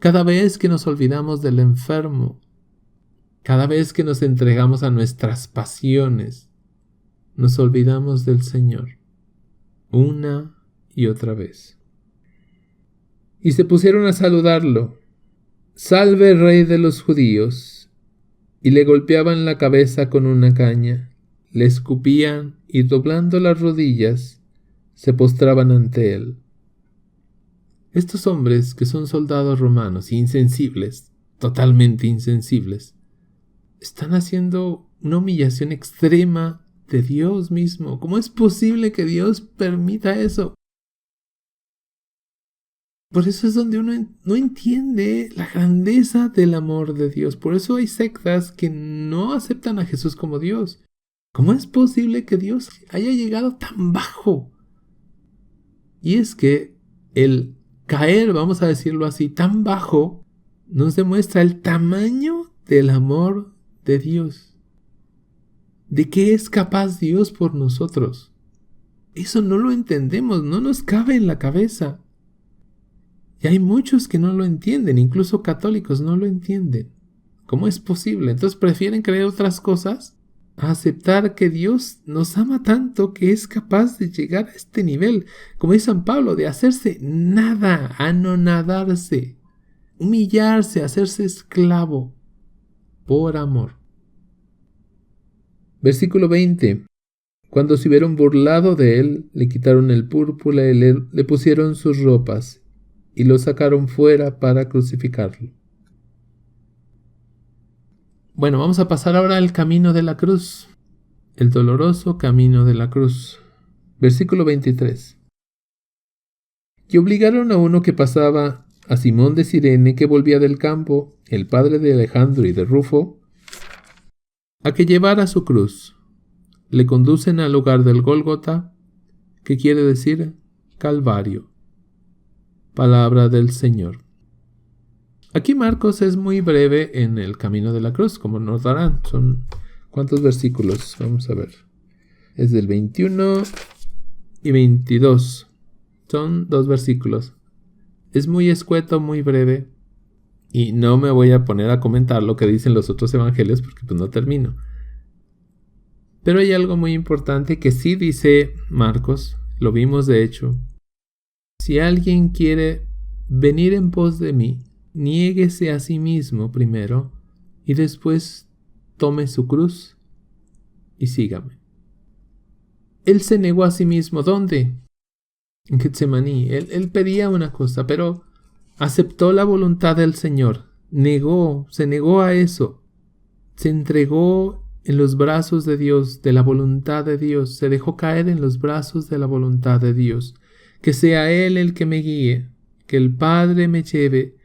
Cada vez que nos olvidamos del enfermo, cada vez que nos entregamos a nuestras pasiones, nos olvidamos del Señor, una y otra vez. Y se pusieron a saludarlo, «Salve, Rey de los judíos», y le golpeaban la cabeza con una caña, le escupían y doblando las rodillas, se postraban ante él. Estos hombres, que son soldados romanos, insensibles, totalmente insensibles, están haciendo una humillación extrema de Dios mismo. ¿Cómo es posible que Dios permita eso? Por eso es donde uno no entiende la grandeza del amor de Dios. Por eso hay sectas que no aceptan a Jesús como Dios. ¿Cómo es posible que Dios haya llegado tan bajo? Y es que el caer, vamos a decirlo así, tan bajo, nos demuestra el tamaño del amor de Dios. ¿De qué es capaz Dios por nosotros? Eso no lo entendemos, no nos cabe en la cabeza. Y hay muchos que no lo entienden, incluso católicos no lo entienden. ¿Cómo es posible? Entonces prefieren creer otras cosas a aceptar que Dios nos ama tanto que es capaz de llegar a este nivel, como dice San Pablo, de hacerse nada, anonadarse, humillarse, hacerse esclavo por amor. Versículo 20. Cuando se hubieron burlado de él, le quitaron el púrpura y le pusieron sus ropas y lo sacaron fuera para crucificarlo. Bueno, vamos a pasar ahora al camino de la cruz, el doloroso camino de la cruz. Versículo 23. Y obligaron a uno que pasaba, a Simón de Cirene, que volvía del campo, el padre de Alejandro y de Rufo, a que llevara su cruz. Le conducen al lugar del Gólgota, que quiere decir Calvario. Palabra del Señor. Aquí Marcos es muy breve en el camino de la cruz, como nos darán. Son, ¿cuántos versículos? Vamos a ver. Es del 21 y 22. Son 2 versículos. Es muy escueto, muy breve. Y no me voy a poner a comentar lo que dicen los otros evangelios porque pues no termino. Pero hay algo muy importante que sí dice Marcos, lo vimos de hecho. Si alguien quiere venir en pos de mí, niéguese a sí mismo primero y después tome su cruz y sígame. Él se negó a sí mismo. ¿Dónde? En Getsemaní. Él pedía una cosa, pero aceptó la voluntad del Señor. Se negó a eso. Se entregó en los brazos de Dios, de la voluntad de Dios. Se dejó caer en los brazos de la voluntad de Dios. Que sea Él el que me guíe, que el Padre me lleve,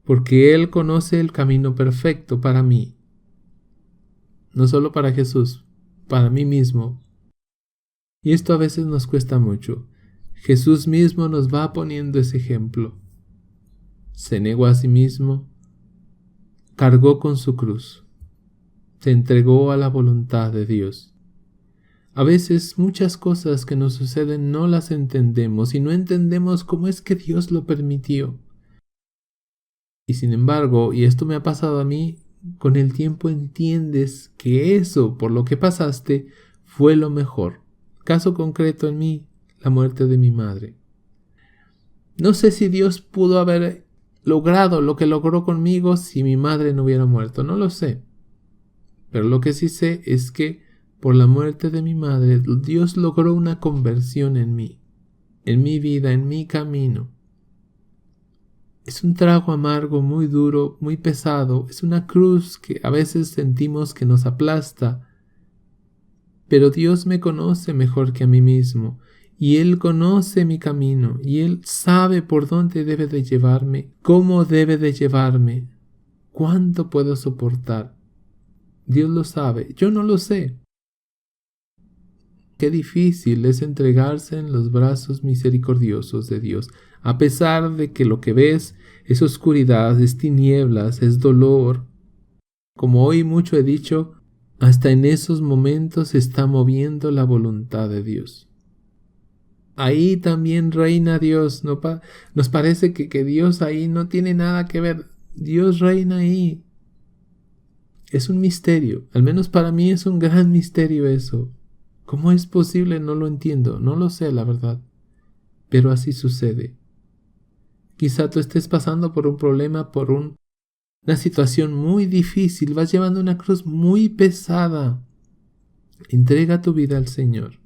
porque Él conoce el camino perfecto para mí. No solo para Jesús, para mí mismo. Y esto a veces nos cuesta mucho. Jesús mismo nos va poniendo ese ejemplo. Se negó a sí mismo, cargó con su cruz, se entregó a la voluntad de Dios. A veces muchas cosas que nos suceden no las entendemos y no entendemos cómo es que Dios lo permitió. Y sin embargo, y esto me ha pasado a mí, con el tiempo entiendes que eso por lo que pasaste fue lo mejor. Caso concreto en mí, la muerte de mi madre. No sé si Dios pudo haber logrado lo que logró conmigo si mi madre no hubiera muerto, no lo sé. Pero lo que sí sé es que por la muerte de mi madre, Dios logró una conversión en mí, en mi vida, en mi camino. Es un trago amargo, muy duro, muy pesado. Es una cruz que a veces sentimos que nos aplasta. Pero Dios me conoce mejor que a mí mismo. Y Él conoce mi camino. Y Él sabe por dónde debe de llevarme, cómo debe de llevarme, cuánto puedo soportar. Dios lo sabe, yo no lo sé. Qué difícil es entregarse en los brazos misericordiosos de Dios, a pesar de que lo que ves es oscuridad, es tinieblas, es dolor. Como hoy mucho he dicho, hasta en esos momentos se está moviendo la voluntad de Dios. Ahí también reina Dios. Nos parece que Dios ahí no tiene nada que ver. Dios reina ahí. Es un misterio. Al menos para mí es un gran misterio eso. ¿Cómo es posible? No lo entiendo. No lo sé, la verdad. Pero así sucede. Quizá tú estés pasando por un problema, por una situación muy difícil. Vas llevando una cruz muy pesada. Entrega tu vida al Señor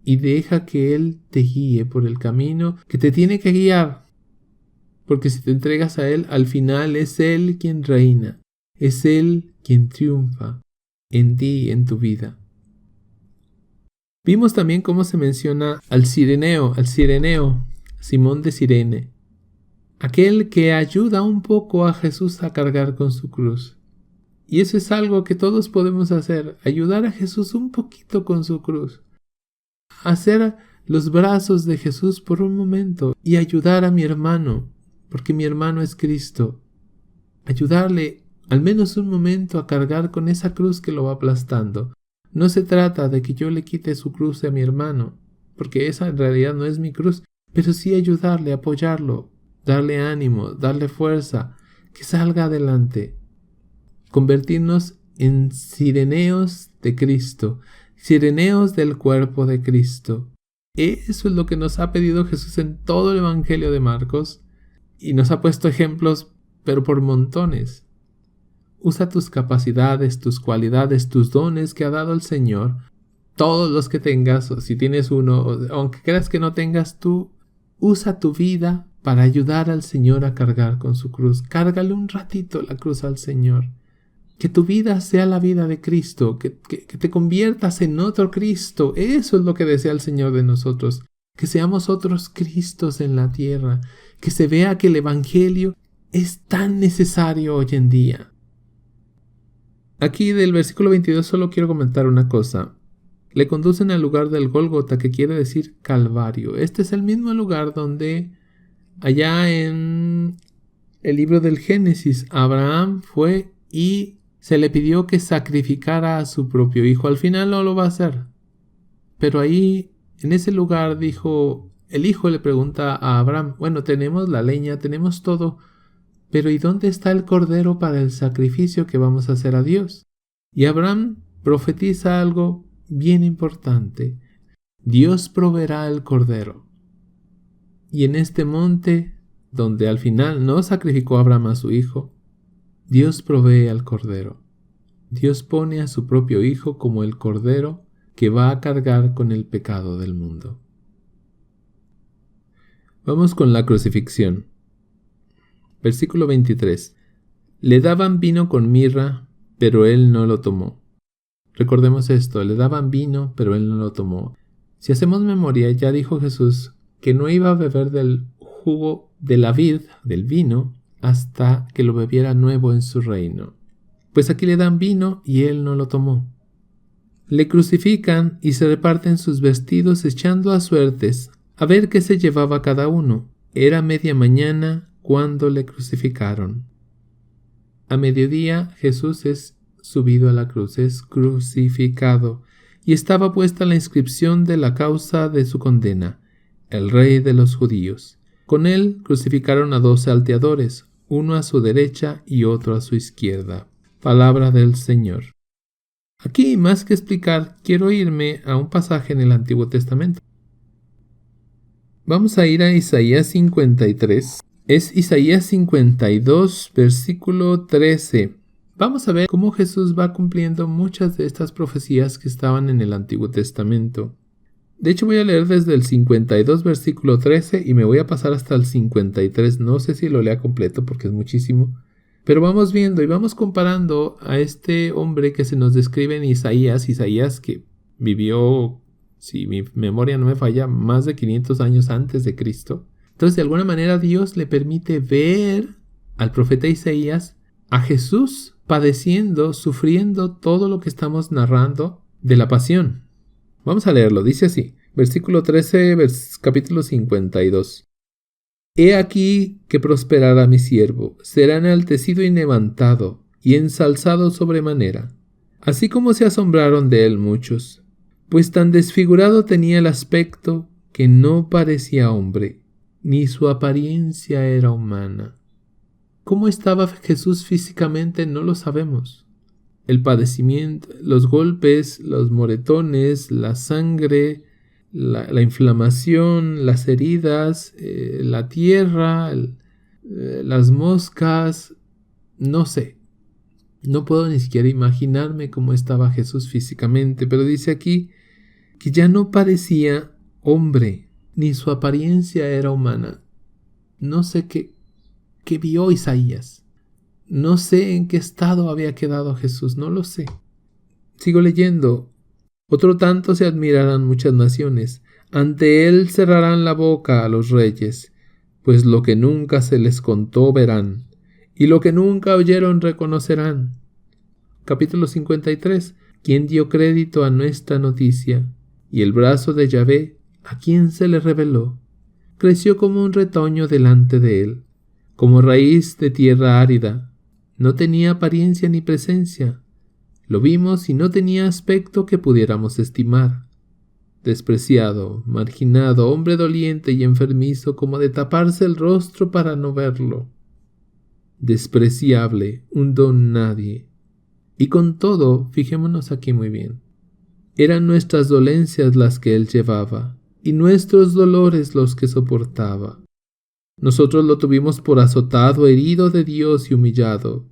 y deja que Él te guíe por el camino que te tiene que guiar. Porque si te entregas a Él, al final es Él quien reina. Es Él quien triunfa en ti y en tu vida. Vimos también cómo se menciona al Cireneo, Simón de Cirene, aquel que ayuda un poco a Jesús a cargar con su cruz. Y eso es algo que todos podemos hacer, ayudar a Jesús un poquito con su cruz. Hacer los brazos de Jesús por un momento y ayudar a mi hermano, porque mi hermano es Cristo. Ayudarle al menos un momento a cargar con esa cruz que lo va aplastando. No se trata de que yo le quite su cruz a mi hermano, porque esa en realidad no es mi cruz, pero sí ayudarle, apoyarlo, darle ánimo, darle fuerza, que salga adelante. Convertirnos en cireneos de Cristo, cireneos del cuerpo de Cristo. Eso es lo que nos ha pedido Jesús en todo el Evangelio de Marcos y nos ha puesto ejemplos, pero por montones. Usa tus capacidades, tus cualidades, tus dones que ha dado el Señor, todos los que tengas, o si tienes uno, o aunque creas que no tengas tú, usa tu vida para ayudar al Señor a cargar con su cruz. Cárgale un ratito la cruz al Señor. Que tu vida sea la vida de Cristo, que te conviertas en otro Cristo. Eso es lo que desea el Señor de nosotros, que seamos otros Cristos en la tierra, que se vea que el Evangelio es tan necesario hoy en día. Aquí del versículo 22 solo quiero comentar una cosa. Le conducen al lugar del Gólgota, que quiere decir Calvario. Este es el mismo lugar donde allá en el libro del Génesis Abraham fue y se le pidió que sacrificara a su propio hijo. Al final no lo va a hacer. Pero ahí, en ese lugar, dijo, el hijo le pregunta a Abraham, bueno, tenemos la leña, tenemos todo, pero ¿y dónde está el cordero para el sacrificio que vamos a hacer a Dios? Y Abraham profetiza algo bien importante. Dios proveerá el cordero. Y en este monte, donde al final no sacrificó Abraham a su hijo, Dios provee al cordero. Dios pone a su propio hijo como el cordero que va a cargar con el pecado del mundo. Vamos con la crucifixión. Versículo 23. Le daban vino con mirra, pero él no lo tomó. Recordemos esto, le daban vino, pero él no lo tomó. Si hacemos memoria, ya dijo Jesús que no iba a beber del jugo de la vid, del vino, hasta que lo bebiera nuevo en su reino. Pues aquí le dan vino y él no lo tomó. Le crucifican y se reparten sus vestidos echando a suertes, a ver qué se llevaba cada uno. Era media mañana cuando le crucificaron. A mediodía Jesús es subido a la cruz, es crucificado. y estaba puesta la inscripción de la causa de su condena: el Rey de los Judíos. Con él crucificaron a 2 salteadores, uno a su derecha y otro a su izquierda. Palabra del Señor. Aquí, más que explicar, quiero irme a un pasaje en el Antiguo Testamento. Vamos a ir a Isaías 53. Es Isaías 52, versículo 13. Vamos a ver cómo Jesús va cumpliendo muchas de estas profecías que estaban en el Antiguo Testamento. De hecho, voy a leer desde el 52, versículo 13, y me voy a pasar hasta el 53. No sé si lo lea completo porque es muchísimo. Pero vamos viendo y vamos comparando a este hombre que se nos describe en Isaías que vivió, si mi memoria no me falla, más de 500 años antes de Cristo. Entonces, de alguna manera, Dios le permite ver al profeta Isaías a Jesús padeciendo, sufriendo todo lo que estamos narrando de la pasión. Vamos a leerlo, dice así, versículo 13, capítulo 52. He aquí que prosperará mi siervo, será enaltecido y levantado, y ensalzado sobremanera, así como se asombraron de él muchos, pues tan desfigurado tenía el aspecto que no parecía hombre, ni su apariencia era humana. ¿Cómo estaba Jesús físicamente? No lo sabemos. El padecimiento, los golpes, los moretones, la sangre, la inflamación, las heridas, la tierra, las moscas, no sé. No puedo ni siquiera imaginarme cómo estaba Jesús físicamente, pero dice aquí que ya no parecía hombre, ni su apariencia era humana. No sé qué vio Isaías. No sé en qué estado había quedado Jesús, no lo sé. Sigo leyendo. Otro tanto se admirarán muchas naciones. Ante él cerrarán la boca a los reyes, pues lo que nunca se les contó verán, y lo que nunca oyeron reconocerán. Capítulo 53. ¿Quién dio crédito a nuestra noticia? Y el brazo de Yahvé, ¿a quién se le reveló? Creció como un retoño delante de él, como raíz de tierra árida. No tenía apariencia ni presencia. Lo vimos y no tenía aspecto que pudiéramos estimar. Despreciado, marginado, hombre doliente y enfermizo, como de taparse el rostro para no verlo. Despreciable, un don nadie. Y con todo, fijémonos aquí muy bien, eran nuestras dolencias las que él llevaba, y nuestros dolores los que soportaba. Nosotros lo tuvimos por azotado, herido de Dios y humillado.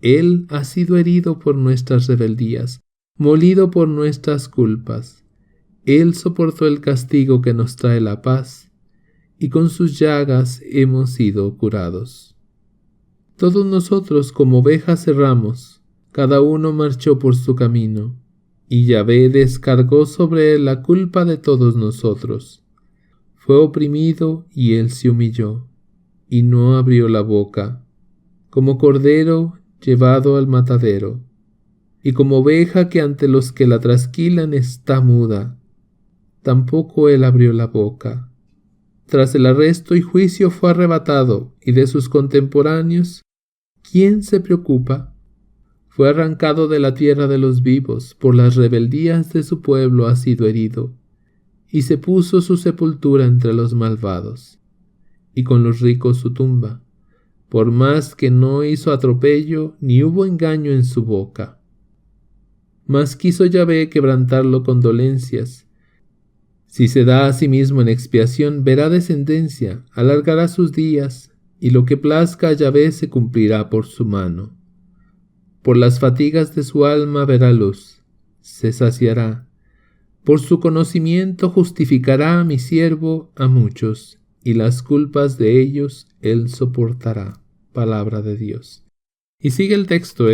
Él ha sido herido por nuestras rebeldías, molido por nuestras culpas. Él soportó el castigo que nos trae la paz, y con sus llagas hemos sido curados. Todos nosotros como ovejas erramos, cada uno marchó por su camino, y Yahvé descargó sobre él la culpa de todos nosotros. Fue oprimido y él se humilló, y no abrió la boca, como cordero llevado al matadero, y como oveja que ante los que la trasquilan está muda, tampoco él abrió la boca. Tras el arresto y juicio fue arrebatado, y de sus contemporáneos, ¿quién se preocupa? Fue arrancado de la tierra de los vivos, por las rebeldías de su pueblo ha sido herido, y se puso su sepultura entre los malvados, y con los ricos su tumba, por más que no hizo atropello, ni hubo engaño en su boca. Mas quiso Yahvé quebrantarlo con dolencias. Si se da a sí mismo en expiación, verá descendencia, alargará sus días, y lo que plazca a Yahvé se cumplirá por su mano. Por las fatigas de su alma verá luz, se saciará. Por su conocimiento justificará a mi siervo a muchos, y las culpas de ellos él soportará. Palabra de Dios. Y sigue el texto,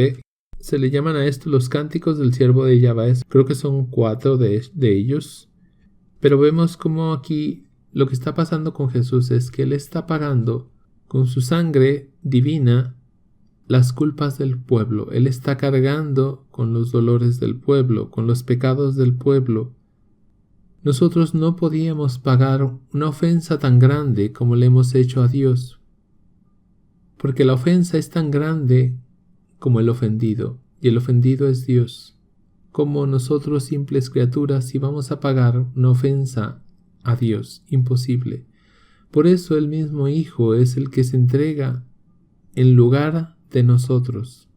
se le llaman a esto los cánticos del siervo de Yahvé. Creo que son 4 de ellos. Pero vemos cómo aquí lo que está pasando con Jesús es que él está pagando con su sangre divina las culpas del pueblo. Él está cargando con los dolores del pueblo, con los pecados del pueblo. Nosotros no podíamos pagar una ofensa tan grande como le hemos hecho a Dios, porque la ofensa es tan grande como el ofendido, y el ofendido es Dios. como nosotros simples criaturas y vamos a pagar una ofensa a Dios. Imposible. Por eso el mismo Hijo es el que se entrega en lugar de nosotros.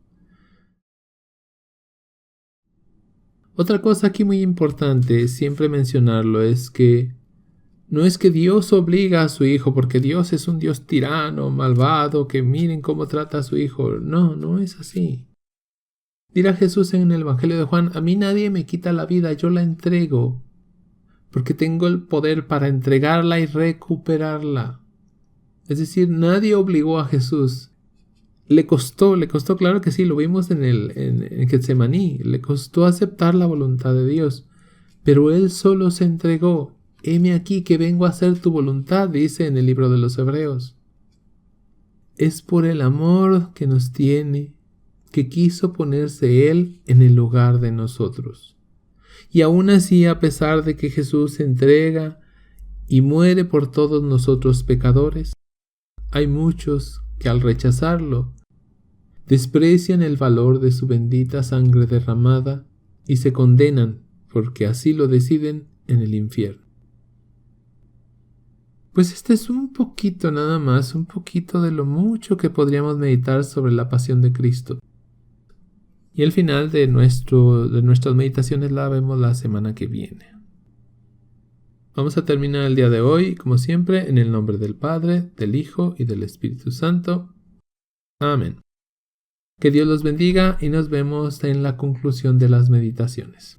Otra cosa aquí muy importante, siempre mencionarlo, es que no es que Dios obliga a su Hijo, porque Dios es un Dios tirano, malvado, que miren cómo trata a su Hijo. No, no es así. Dirá Jesús en el Evangelio de Juan, a mí nadie me quita la vida, yo la entrego, porque tengo el poder para entregarla y recuperarla. Es decir, nadie obligó a Jesús. Le costó, claro que sí, lo vimos en Getsemaní, le costó aceptar la voluntad de Dios, pero él solo se entregó. Heme aquí que vengo a hacer tu voluntad, dice en el libro de los Hebreos. Es por el amor que nos tiene que quiso ponerse él en el lugar de nosotros. Y aún así, a pesar de que Jesús se entrega y muere por todos nosotros pecadores, hay muchos que al rechazarlo desprecian el valor de su bendita sangre derramada y se condenan, porque así lo deciden, en el infierno. Pues este es un poquito nada más, un poquito de lo mucho que podríamos meditar sobre la pasión de Cristo. Y el final de nuestras meditaciones la vemos la semana que viene. Vamos a terminar el día de hoy, como siempre, en el nombre del Padre, del Hijo y del Espíritu Santo. Amén. Que Dios los bendiga y nos vemos en la conclusión de las meditaciones.